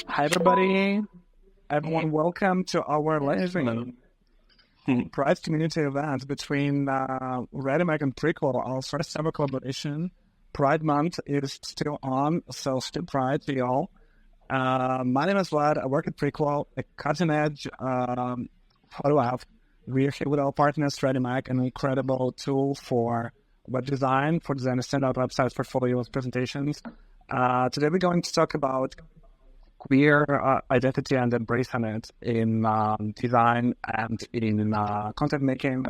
Hi, everybody. Everyone, welcome to our living Pride community event between Redemac and Prequel, our first ever collaboration. Pride Month is still on, so still Pride to y'all. My name is Vlad. I work at Prequel, a cutting-edge photo app. We're here with our partners, Redemac, an incredible tool for web design, for design standout websites, portfolios, presentations. Today we're going to talk about queer identity and embracing it in design and in content making,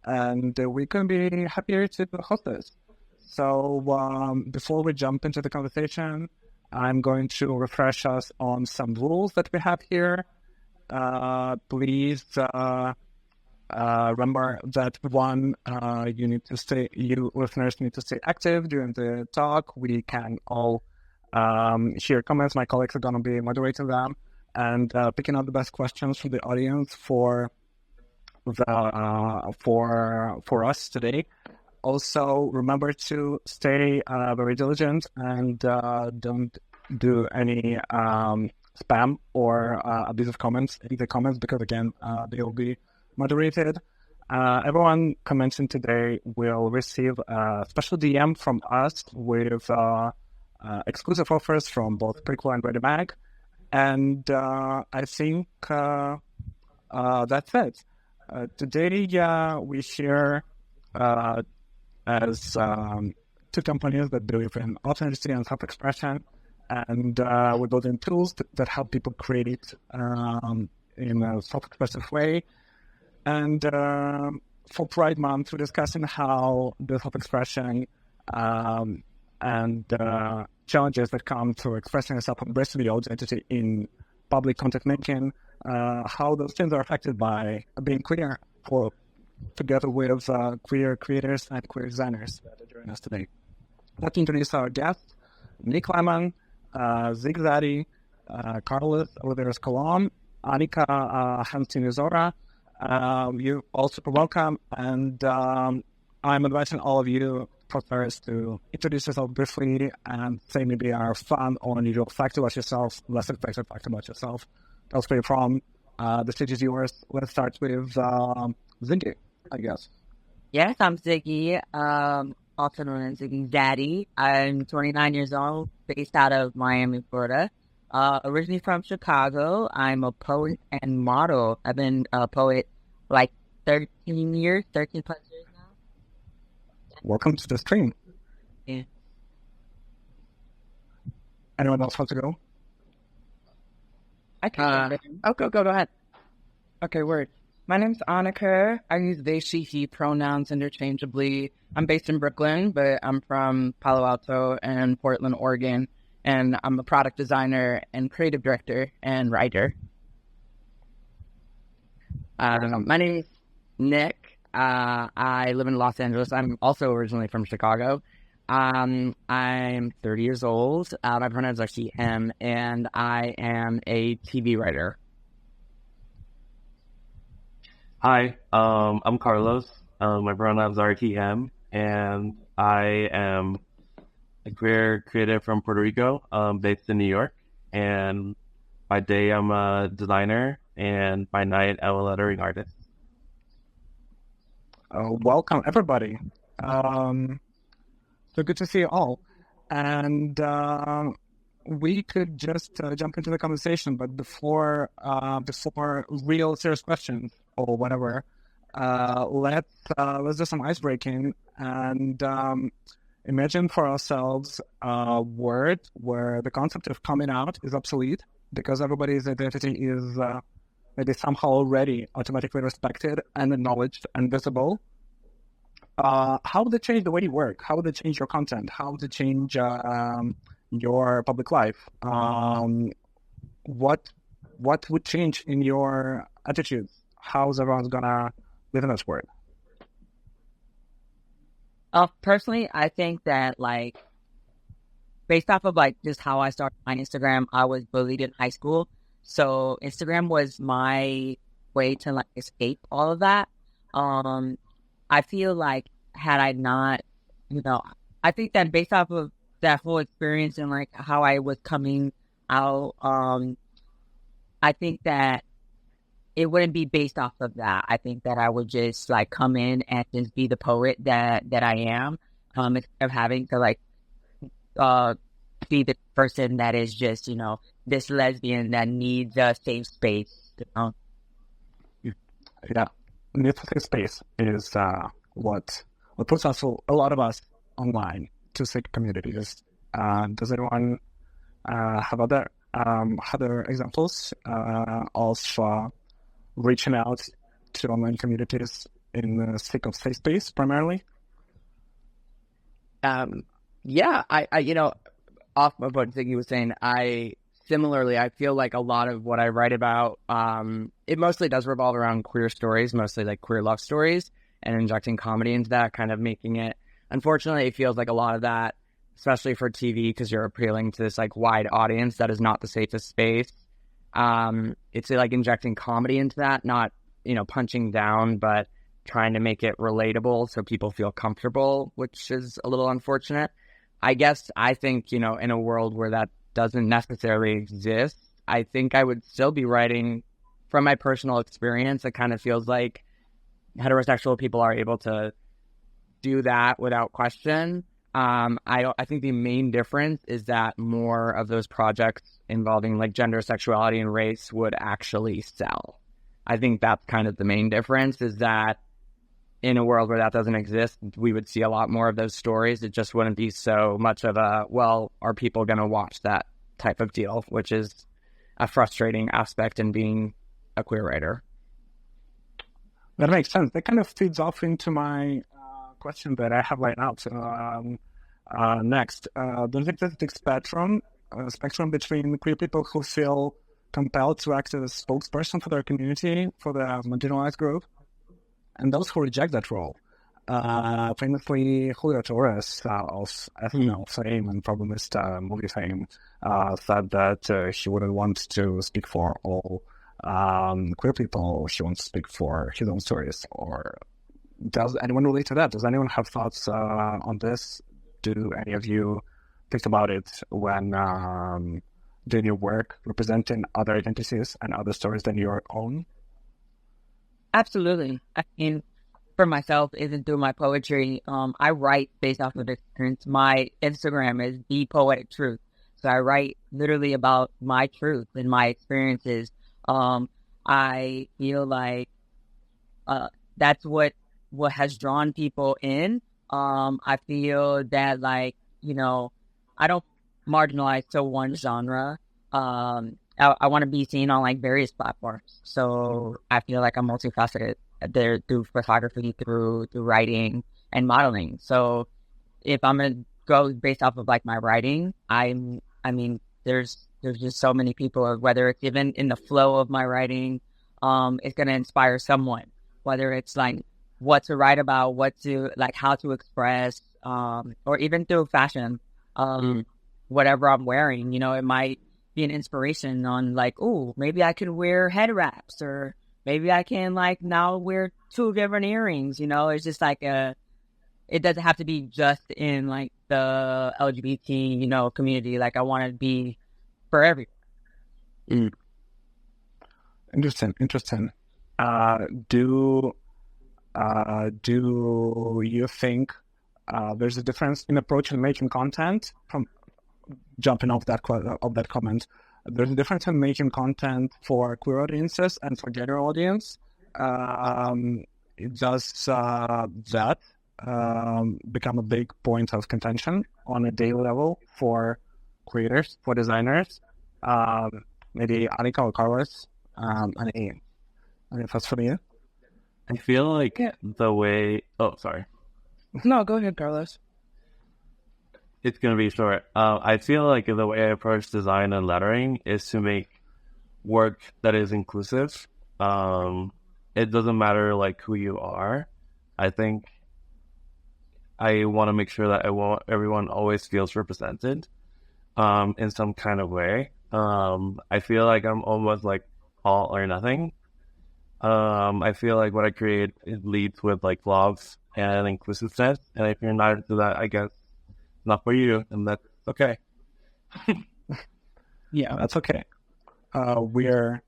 and we couldn't be happier to host this. So before we jump into the conversation, I'm going to refresh us on some rules that we have here. Please remember that you listeners need to stay active during the talk. We can all share comments. My colleagues are going to be moderating them and picking out the best questions from the audience for us today. Also, remember to stay very diligent and don't do any spam or abusive comments in the comments, because again, they will be moderated. Everyone commenting today will receive a special DM from us with exclusive offers from both Prequel and Redemac. And I think that's it. Today, we share as two companies that believe in authenticity and self-expression, and we're building tools that help people create in a self-expressive way. And for Pride Month, we're discussing how the self-expression and challenges that come to expressing yourself, embracing your identity in public content making, how those things are affected by being queer, together with queer creators and queer designers that are joining us today. Let's introduce our guests: Lehmann, Ziggy Zaddy, Oliveras Colom, Annika Hansteen-Izora. You're all super welcome, and I'm inviting all of you first to introduce yourself briefly and say maybe a fun or unusual fact about yourself, less expected fact about yourself. Tell us where you're from. The stage is yours. Let's start with Ziggy, I guess. Yes, I'm Ziggy, also known as Ziggy Zaddy. I'm 29 years old, based out of Miami, Florida. Originally from Chicago. I'm a poet and model. I've been a poet like 13 plus years now. Welcome to the stream. Yeah. Anyone else want to go? I can. Go ahead. Okay, word. My name's Annika. I use they, she, he pronouns interchangeably. I'm based in Brooklyn, but I'm from Palo Alto and Portland, Oregon. And I'm a product designer and creative director and writer. My name's Nick. I live in Los Angeles. I'm also originally from Chicago. I'm 30 years old. My pronouns are she, him, and I am a TV writer. Hi, I'm Carlos. My pronouns are he, him, and I am a queer creative from Puerto Rico, based in New York. And by day, I'm a designer, and by night, I'm a lettering artist. Welcome, everybody. So good to see you all. And we could just jump into the conversation, but before real serious questions or whatever, let's do some ice breaking and imagine for ourselves a word where the concept of coming out is obsolete because everybody's identity is maybe somehow already automatically respected and acknowledged and visible. How would it change the way you work? How would it change your content? How would it change your public life? What would change in your attitudes? How's everyone's gonna live in this world? Personally, I think that based off of just how I started my Instagram, I was bullied in high school. So Instagram was my way to escape all of that. I feel like had I not, I think that based off of that whole experience and like how I was coming out, I think that it wouldn't be based off of that. I think that I would just like come in and just be the poet that I am, instead of having to like be the person that is just, you know, this lesbian that needs a safe space. You know? Yeah, need a safe space is what puts us a lot of us online to seek communities. Does anyone have other examples of reaching out to online communities in the sake of safe space primarily? Yeah, I you know, off of what Ziggy was saying, I feel like a lot of what I write about, it mostly does revolve around queer stories, mostly like queer love stories, and injecting comedy into that, kind of making it, unfortunately, it feels like a lot of that, especially for TV, because you're appealing to this like wide audience, that is not the safest space. It's like injecting comedy into that, not, you know, punching down, but trying to make it relatable so people feel comfortable, which is a little unfortunate. I think, you know, in a world where that doesn't necessarily exist, I think I would still be writing from my personal experience. It kind of feels like heterosexual people are able to do that without question. I think the main difference is that more of those projects involving like gender, sexuality, and race would actually sell. I think that's kind of the main difference, is that in a world where that doesn't exist, we would see a lot more of those stories. It just wouldn't be so much of a, well, are people going to watch that type of deal, which is a frustrating aspect in being a queer writer. That makes sense. That kind of feeds off into my question that I have right now. So, next, there's a specific spectrum between queer people who feel compelled to act as a spokesperson for their community, for the marginalized group, and those who reject that role. Famously, Julia Torres of SNL fame and Problemist movie fame said that she wouldn't want to speak for all queer people. She wants to speak for his own stories. Or does anyone relate to that? Does anyone have thoughts on this? Do any of you think about it when doing your work, representing other identities and other stories than your own? Absolutely. I mean, for myself, even through my poetry, I write based off of experience. My Instagram is The Poetic Truth. So I write literally about my truth and my experiences. I feel like that's what has drawn people in. I feel that, like, you know, I don't marginalize to one genre. I want to be seen on like various platforms. So I feel like I'm multifaceted there, through photography, through writing and modeling. So if I'm gonna go based off of like my writing, I mean, there's just so many people, whether it's even in the flow of my writing, it's gonna inspire someone, whether it's like what to write about, how to express, or even through fashion, whatever I'm wearing, you know, it might be an inspiration on like, oh, maybe I could wear head wraps, or maybe I can like now wear 2 different earrings, you know. It's just like it doesn't have to be just in like the LGBT, you know, community. Like I want to be for everyone. Interesting. Do you think there's a difference in approach in making content? From jumping off that comment, there's a difference in making content for queer audiences and for gender audience. Does that become a big point of contention on a daily level for creators, for designers? Maybe Annika or Carlos, any thoughts from you? I feel like the way... Oh, sorry. No, go ahead, Carlos. It's going to be short. I feel like the way I approach design and lettering is to make work that is inclusive. It doesn't matter like who you are. I think I want to make sure that everyone always feels represented in some kind of way. I feel like I'm almost like all or nothing. I feel like what I create, it leads with like love and inclusiveness. And if you're not into that, I guess not for you, and that's Okay. Yeah. That's okay. We're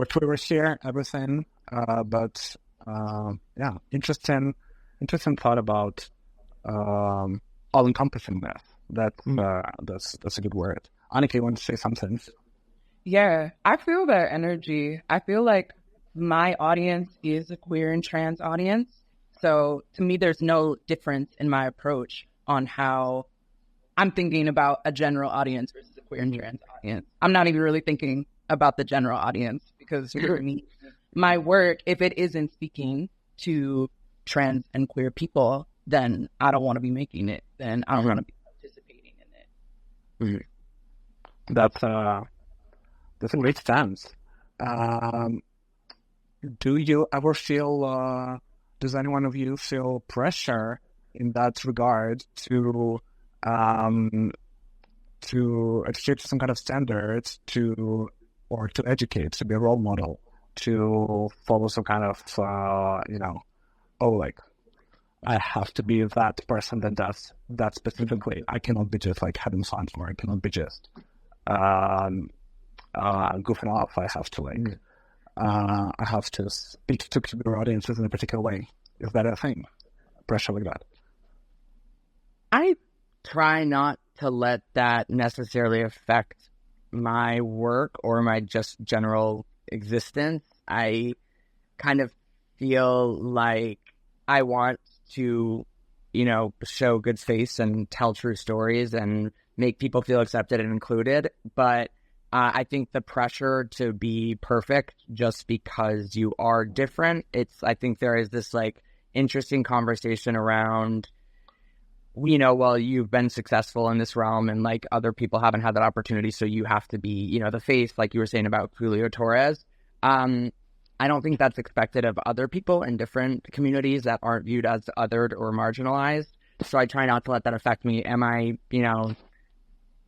Twitter here, everything. But yeah, interesting thought about all-encompassingness. That's a good word. Annika, you want to say something? Yeah, I feel that energy. I feel like my audience is a queer and trans audience. So to me, there's no difference in my approach on how I'm thinking about a general audience versus a queer and trans audience. I'm not even really thinking about the general audience because for me, my work, if it isn't speaking to trans and queer people, then I don't want to be making it. Then I don't want to be participating in it. That's a great stance. Do you ever feel? Does any one of you feel pressure in that regard to adhere to some kind of standards to educate, to be a role model, to follow some kind of I have to be that person that does that specifically. I cannot be just like having fun, or I cannot be just goofing off. I have to speak to your audiences in a particular way. Is that a thing? Pressure like that? I try not to let that necessarily affect my work or my just general existence. I kind of feel like I want to, show good face and tell true stories and make people feel accepted and included. But I think the pressure to be perfect just because you are different, I think there is this like interesting conversation around, well, you've been successful in this realm and like other people haven't had that opportunity. So you have to be, the face, like you were saying about Julio Torres. I don't think that's expected of other people in different communities that aren't viewed as othered or marginalized. So I try not to let that affect me. Am I,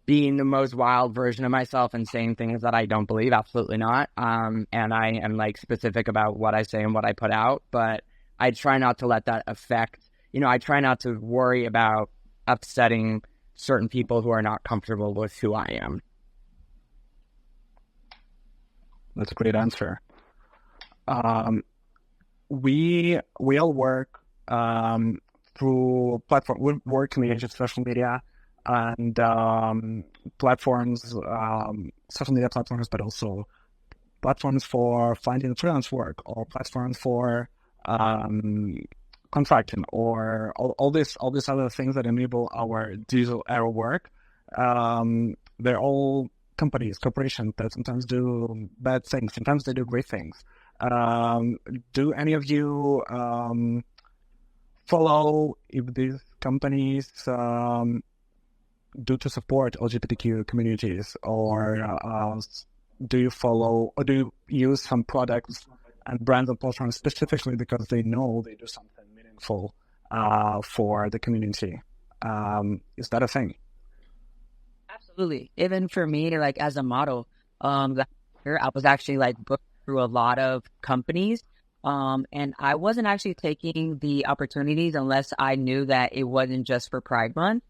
being the most wild version of myself and saying things that I don't believe? Absolutely not. And I am like specific about what I say and what I put out, but I try not to let that affect, I try not to worry about upsetting certain people who are not comfortable with who I am. That's a great answer. We all work through platform. We work in the age of social media and platforms, social media platforms, but also platforms for finding freelance work, or platforms for contracting, or all these other things that enable our digital era work. They're all corporations that sometimes do bad things, sometimes they do great things. Do any of you follow if these companies do to support LGBTQ communities, or do you follow, or do you use some products and brands and platforms specifically because they know they do something meaningful for the community? Is that a thing? Absolutely. Even for me, like as a model, I was actually like booked through a lot of companies, and I wasn't actually taking the opportunities unless I knew that it wasn't just for Pride Month.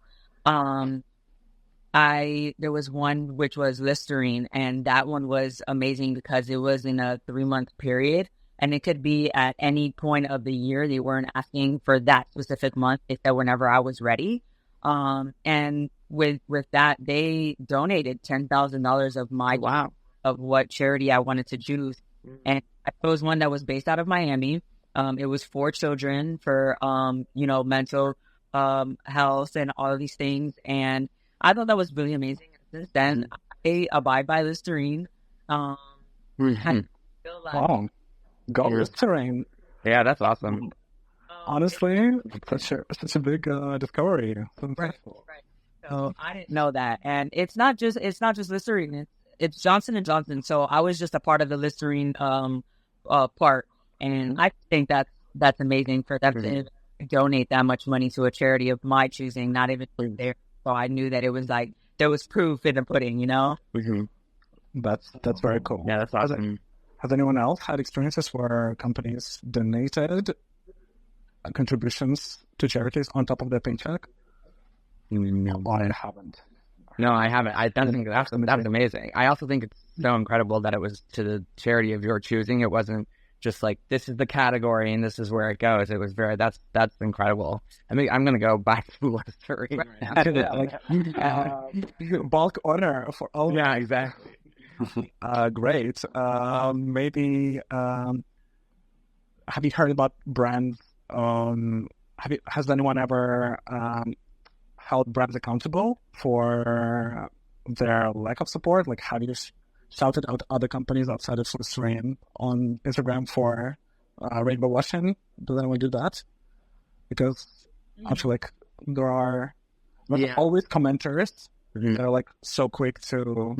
There was one which was Listerine, and that one was amazing because it was in a 3-month period, and it could be at any point of the year. They weren't asking for that specific month. They said whenever I was ready. And with that, they donated $10,000 of my of what charity I wanted to choose, and I chose one that was based out of Miami. It was for children, for mental health and all of these things, and I thought that was really amazing. Since then, I abide by Listerine. I feel like, Go Listerine. Yeah, that's awesome. Honestly, such a big discovery. Right. So I didn't know that, and it's not just Listerine. It's Johnson & Johnson. So I was just a part of the Listerine part, and I think that's amazing for them to donate that much money to a charity of my choosing, not even there. So I knew that it was like there was proof in the pudding, That's very cool. Yeah, that's awesome. Has anyone else had experiences where companies donated contributions to charities on top of their paycheck? No, I haven't. No, I haven't. I think that's amazing. I also think it's so incredible that it was to the charity of your choosing. It wasn't just like, this is the category and this is where it goes. It was that's incredible. I mean, I'm going to go back to the list right now. Bulk order for all. Yeah, exactly. Great. Maybe, have you heard about brands? Has anyone ever held brands accountable for their lack of support? Like, have you shouted out other companies outside of Swiss Rain on Instagram for rainbow washing? Does anyone do that? Because I feel like there are not always commenters. Mm-hmm. They're like so quick to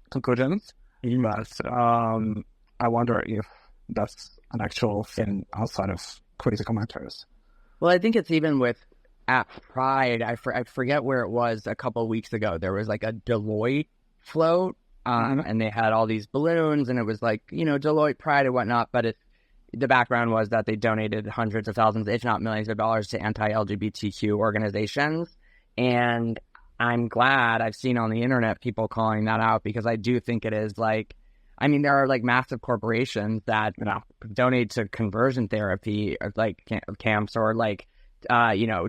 conclusions. Mm-hmm. But I wonder if that's an actual thing outside of crazy commenters. Well, I think it's even with at Pride. I forget where it was a couple of weeks ago. There was like a Deloitte float, and they had all these balloons, and it was like, Deloitte Pride and whatnot. But the background was that they donated hundreds of thousands, if not millions of dollars to anti-LGBTQ organizations. And I'm glad I've seen on the internet people calling that out, because I do think it is like, I mean, there are like massive corporations that donate to conversion therapy, or like camps, or like,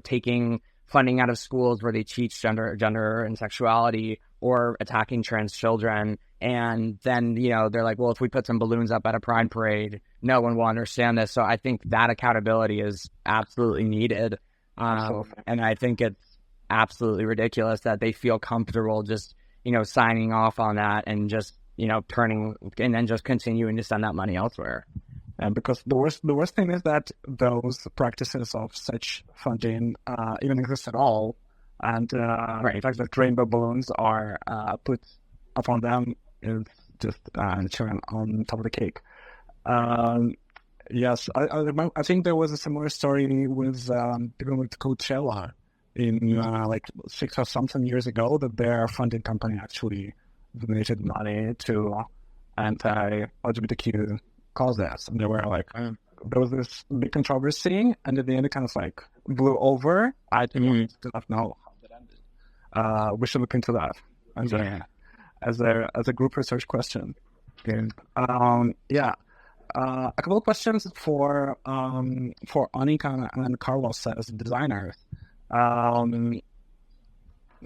taking funding out of schools where they teach gender and sexuality, or attacking trans children. And then, they're like, well, if we put some balloons up at a pride parade, no one will understand this. So I think that accountability is absolutely needed. And I think it's absolutely ridiculous that they feel comfortable just, signing off on that and just, turning and then just continuing to send that money elsewhere. And because the worst thing is that those practices of such funding even exist at all. And the fact that rainbow balloons are put upon them is just cherry on top of the cake. Yes, I think there was a similar story with people with Coachella in like 6 or something years ago, that their funding company actually donated money to anti-LGBTQ causes, and they were like, there was this big controversy, and at the end it kind of like blew over. I do not know how that ended. We should look into that as a group research question. Okay. A couple of questions for Annika and Carlos as designers.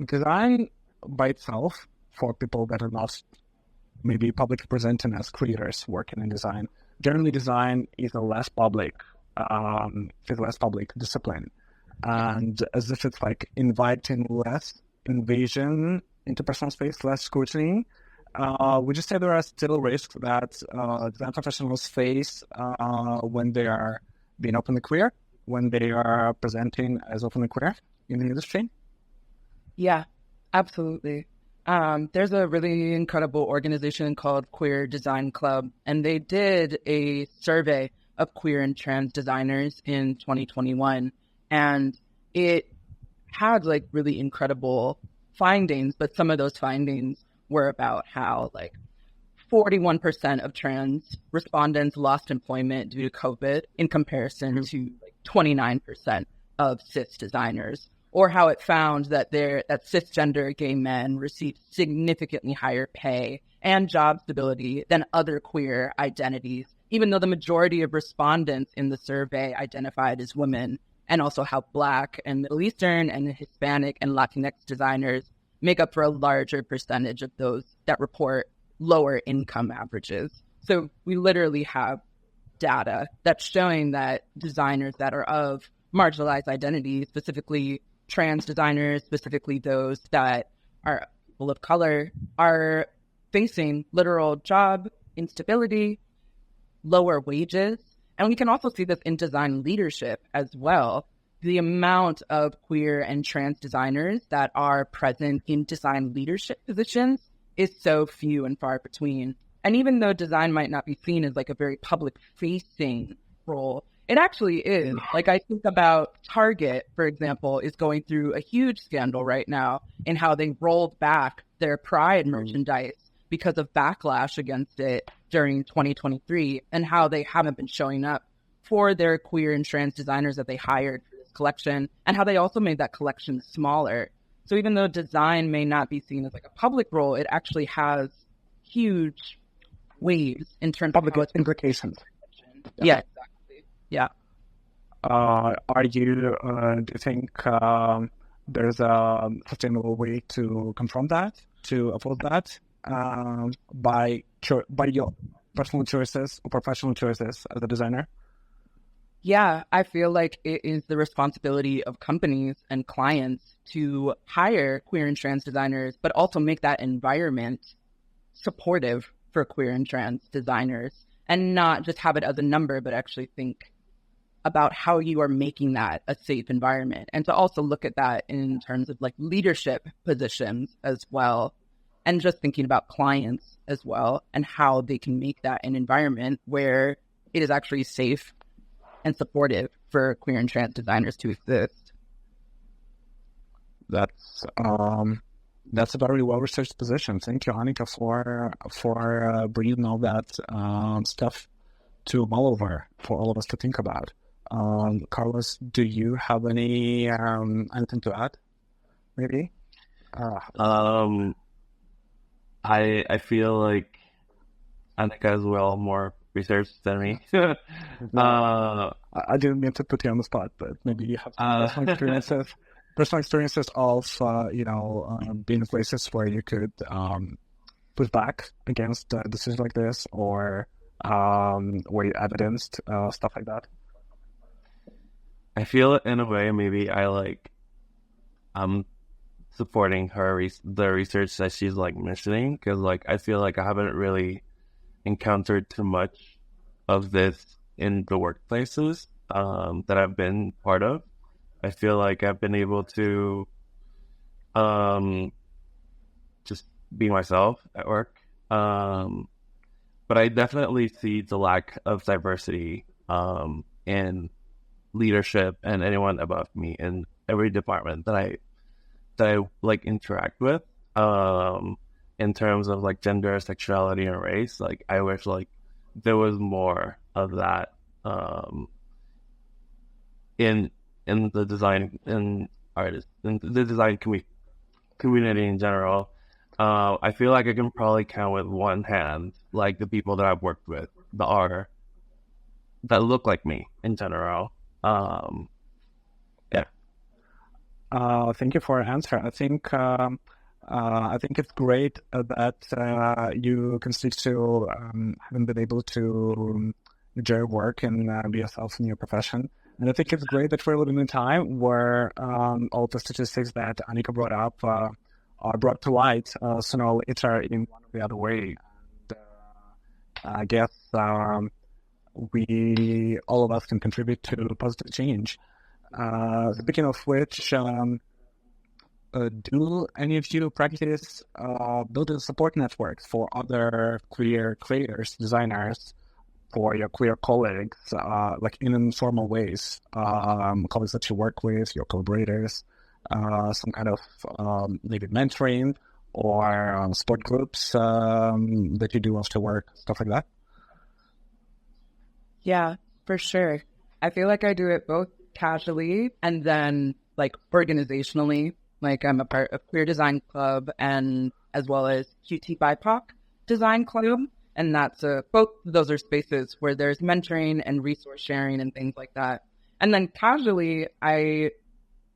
Design by itself, for people that are not maybe publicly presenting as creators working in design, generally design is a less public discipline, and as if it's like inviting less invasion into personal space, less scrutiny. Would you say there are still risks that design professionals face when they are being openly queer, when they are presenting as openly queer in the industry? Yeah, absolutely. There's a really incredible organization called Queer Design Club, and they did a survey of queer and trans designers in 2021, and it had like really incredible findings, but some of those findings were about how like 41% of trans respondents lost employment due to COVID in comparison to like 29% of cis designers. Or how it found that cisgender gay men received significantly higher pay and job stability than other queer identities, even though the majority of respondents in the survey identified as women, and also how Black and Middle Eastern and Hispanic and Latinx designers make up for a larger percentage of those that report lower income averages. So we literally have data that's showing that designers that are of marginalized identities, specifically trans designers, specifically those that are people of color, are facing literal job instability, lower wages. And we can also see this in design leadership as well. The amount of queer and trans designers that are present in design leadership positions is so few and far between. And even though design might not be seen as like a very public-facing role, it actually is. Like, I think about Target, for example, is going through a huge scandal right now in how they rolled back their Pride merchandise because of backlash against it during 2023, and how they haven't been showing up for their queer and trans designers that they hired for this collection, and how they also made that collection smaller. So even though design may not be seen as like a public role, it actually has huge waves in terms Public of how it's implications. Yeah, exactly. Yeah. Do you think there's a sustainable way to confront that, to avoid that, by your personal choices or professional choices as a designer? Yeah, I feel like it is the responsibility of companies and clients to hire queer and trans designers, but also make that environment supportive for queer and trans designers, and not just have it as a number, but actually think about how you are making that a safe environment, and to also look at that in terms of like leadership positions as well, and just thinking about clients as well and how they can make that an environment where it is actually safe and supportive for queer and trans designers to exist. That's a very well-researched position. Thank you, Annika, for bringing all that stuff to mull over for all of us to think about. Carlos, do you have anything to add? Maybe. I feel like Annika is well more researched than me. I didn't mean to put you on the spot, but maybe you have some personal experiences of being in places where you could push back against decisions like this, or where you evidenced stuff like that. I feel in a way maybe I'm supporting the research that she's like mentioning, because like I feel like I haven't really encountered too much of this in the workplaces that I've been part of. I feel like I've been able to just be myself at work, but I definitely see the lack of diversity in leadership and anyone above me in every department that I like interact with, in terms of like gender, sexuality, and race. Like I wish like there was more of that in the design and artists in the design community in general. I feel like I can probably count with one hand like the people that I've worked with that look like me in general. Thank you for your answer. I think it's great that you can stick to having been able to enjoy your work and be yourself in your profession. And I think it's great that we're living in a time where all the statistics that Annika brought up are brought to light sooner or later in one or the other way. And I guess all of us can contribute to positive change. Speaking of which, do any of you practice building support networks for other queer creators, designers, for your queer colleagues, like in informal ways, colleagues that you work with, your collaborators, some kind of maybe mentoring or support groups that you do after work, stuff like that? Yeah, for sure. I feel like I do it both casually and then like organizationally. Like I'm a part of Queer Design Club and as well as QT BIPOC Design Club. And that's both of those are spaces where there's mentoring and resource sharing and things like that. And then casually, I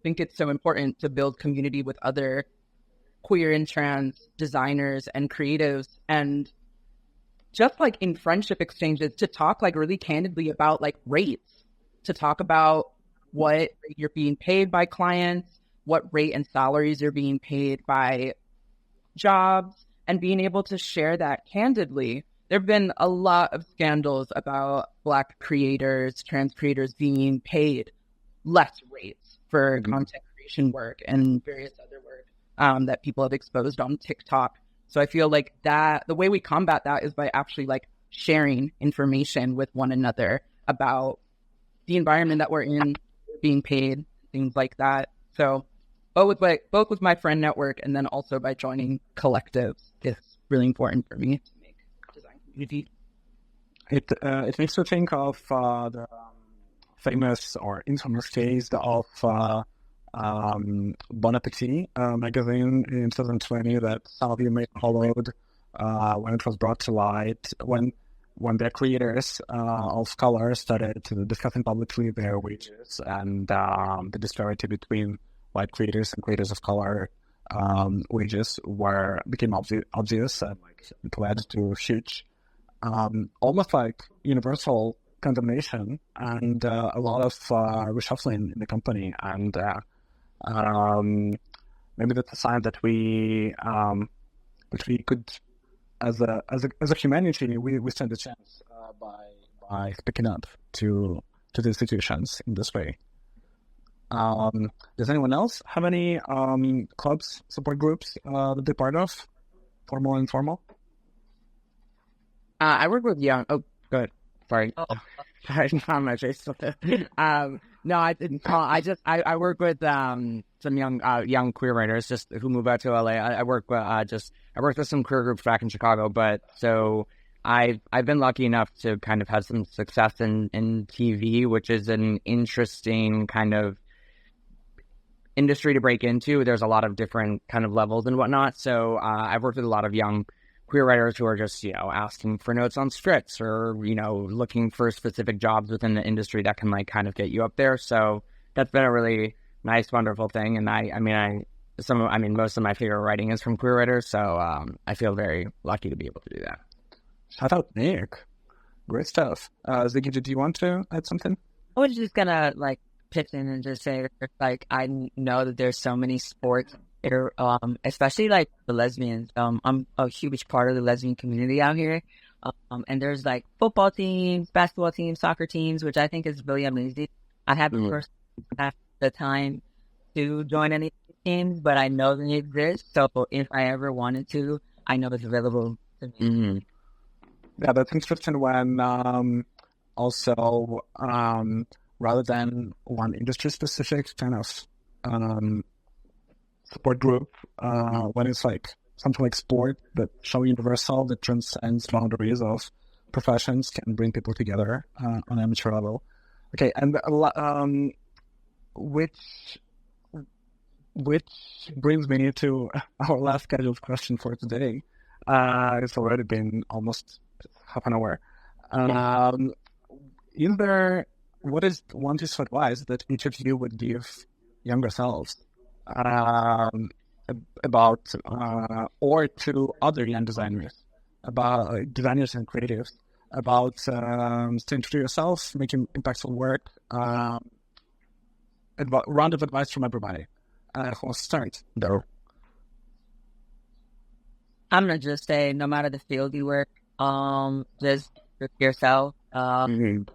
think it's so important to build community with other queer and trans designers and creatives, and just like in friendship exchanges to talk like really candidly about like rates, to talk about what you're being paid by clients, what rate and salaries you're being paid by jobs, and being able to share that candidly. There have been a lot of scandals about Black creators, trans creators being paid less rates for content creation work and various other work that people have exposed on TikTok. So I feel like that the way we combat that is by actually like sharing information with one another about the environment that we're in, being paid, things like that. So both with my friend network and then also by joining collectives is really important for me to make design community. It makes me think of the famous or infamous case of Bon Appetit magazine in 2020 that some of you may have followed when it was brought to light, when their creators of color started discussing publicly their wages and the disparity between white creators and creators of color wages became obvious, and it led to huge, almost like universal condemnation and a lot of reshuffling in the company. And maybe that's a sign that we could, as a humanity, we stand a chance by speaking up to the institutions in this way. Does anyone else have any clubs, support groups that they're part of, formal and informal? I work with young. Oh, go ahead. Sorry. Oh. Sorry, not my face. No, I didn't call. I work with some young queer writers just who move out to LA. I work with some queer groups back in Chicago, but so I've been lucky enough to kind of have some success in TV, which is an interesting kind of industry to break into. There's a lot of different kind of levels and whatnot. So I've worked with a lot of young queer writers who are just, asking for notes on scripts or, looking for specific jobs within the industry that can kind of get you up there. So that's been a really nice, wonderful thing. And most of my favorite writing is from queer writers. So I feel very lucky to be able to do that. Shout out, Nick. Great stuff. Ziggy, do you want to add something? I was just gonna pitch in and just say I know that there's so many sports here, especially the lesbians. I'm a huge part of the lesbian community out here, and there's football teams, basketball teams, soccer teams, which I think is really amazing. I haven't personally had the time to join any teams, but I know they exist. So if I ever wanted to, I know it's available to me. Mm-hmm. Yeah, that's interesting when also rather than one industry-specific kind of support group, when it's something like sport that so universal that transcends boundaries of professions can bring people together on an amateur level. Okay, and which brings me to our last scheduled question for today. It's already been almost half an hour. What is one piece of advice that each of you would give younger selves about, or to other young designers, about designers and creatives, about staying true to yourself, making impactful work? Round of advice from everybody. Who wants to start? I'm gonna just say, no matter the field you work, just be yourself. On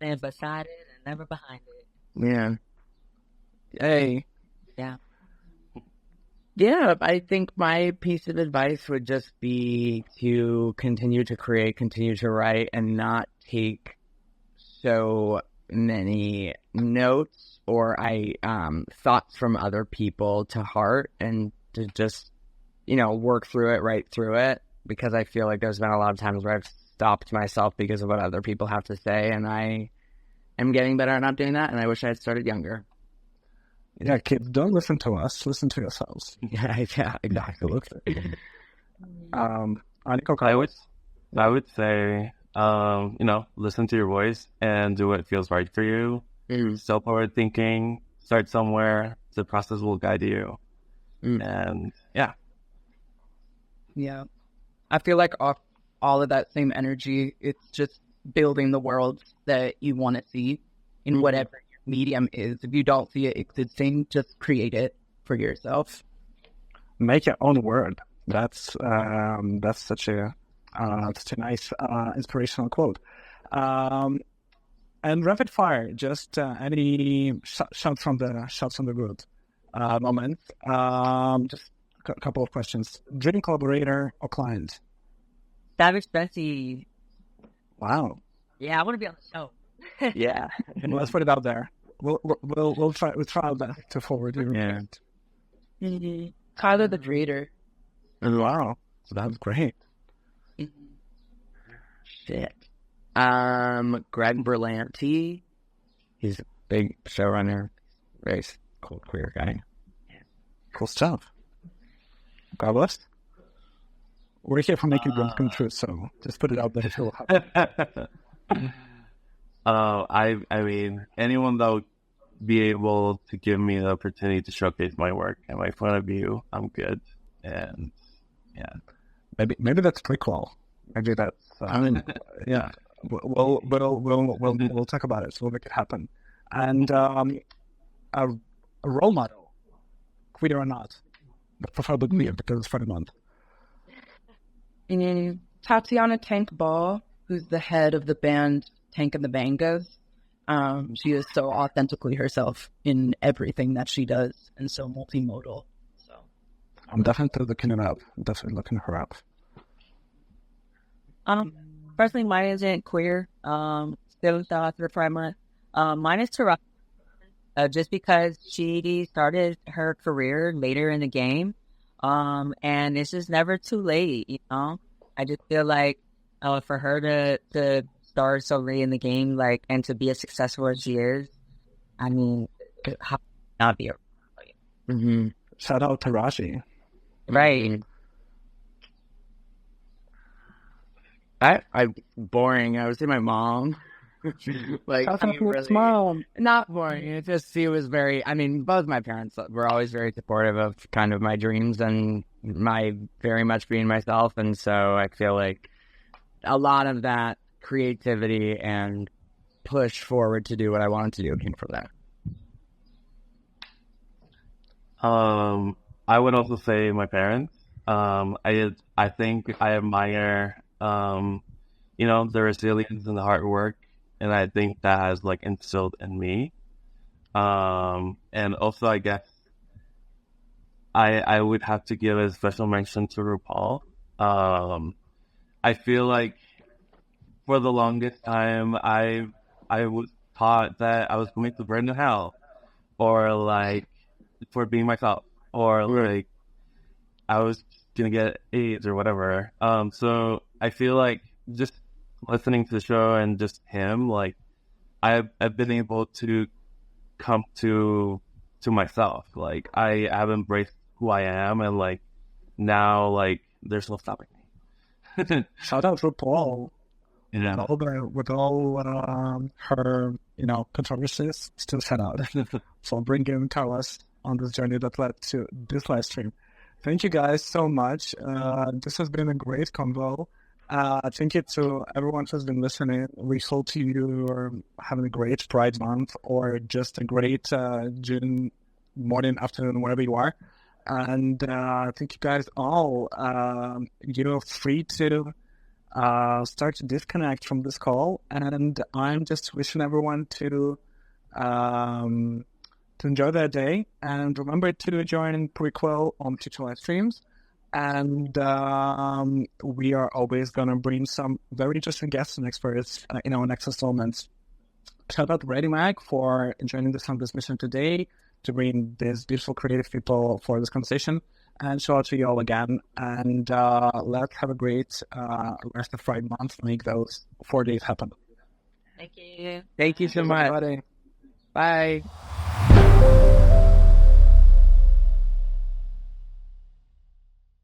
it, beside it, and never behind it. Yeah. Hey. Yeah. Yeah, I think my piece of advice would just be to continue to create, continue to write, and not take so many notes or thoughts from other people to heart, and to just, work through it, write through it, because I feel like there's been a lot of times where I've stopped myself because of what other people have to say, and I am getting better at not doing that, and I wish I had started younger. Yeah, kids, don't listen to us. Listen to yourselves. Yeah, exactly. Annika, I would say, listen to your voice and do what feels right for you. Still forward thinking, start somewhere. The process will guide you. And yeah. Yeah. I feel like all of that same energy, it's just building the world that you want to see in whatever your medium is. If you don't see it existing, just create it for yourself. Make your own world. That's such a nice inspirational quote. And rapid fire, just any shots from the group moment. Just a couple of questions. Dream collaborator or client? Savage Bessie. Wow. Yeah, I want to be on the show. Yeah. Let's put it out there. We'll try our best to forward your intent. Tyler the Creator. Wow. So that's great. Shit. Greg Berlanti. He's a big showrunner. Cool queer guy. Cool stuff. God bless. We're here for making dreams come true, so just put it out there. It will happen. I mean, anyone that would be able to give me the opportunity to showcase my work and my point of view, I'm good. And yeah, maybe that's Prequel. Maybe that's. I mean, yeah. We'll talk about it. So we'll make it happen. And a role model, queer or not, but preferably queer because it's for the month. Tatiana Tank Ball, who's the head of the band Tank and the Bangas. She is so authentically herself in everything that she does and so multimodal. So I'm definitely looking it up. I'm definitely looking her up. Personally, mine isn't queer. Still thought for Pride Month. Mine is Tara. Just because she started her career later in the game. And it's just never too late, you know? I just feel like for her to start so late in the game, like, and to be as successful as she is, I mean, how not be a Shout out to Raji. right? I'm boring. I would say my mom. Like, Mom. Not boring. It just, she was very, I mean, both my parents were always very supportive of kind of my dreams and my very much being myself. And so I feel like a lot of that creativity and push forward to do what I wanted to do came from that. I would also say my parents. I think I admire, the resilience and the hard work. And I think that has like instilled in me. And also, I guess I would have to give a special mention to RuPaul. I feel like for the longest time, I was taught that I was going to burn in hell, or like for being myself, or like I was gonna get AIDS or whatever. So I feel like just listening to the show and just him, like I've been able to come to myself. Like I have embraced who I am, and like now, like there's no stopping me. Shout out to Paul. Yeah. With all her, controversies, still shout out for bringing Carlos on this journey that led to this live stream. Thank you guys so much. This has been a great convo. Thank you to everyone who's been listening. We hope you are having a great Pride Month or just a great June morning, afternoon, wherever you are. And thank you guys all. You're free to start to disconnect from this call. And I'm just wishing everyone to enjoy their day. And remember to join Prequel on future live streams. And we are always going to bring some very interesting guests and experts in our next installments. Shout out to Ready Mag for joining us on this mission today to bring these beautiful creative people for this conversation. And shout out to you all again. And let's have a great rest of Pride Month. Make those 4 days happen. Thank you. Thank you so much. Everybody. Bye.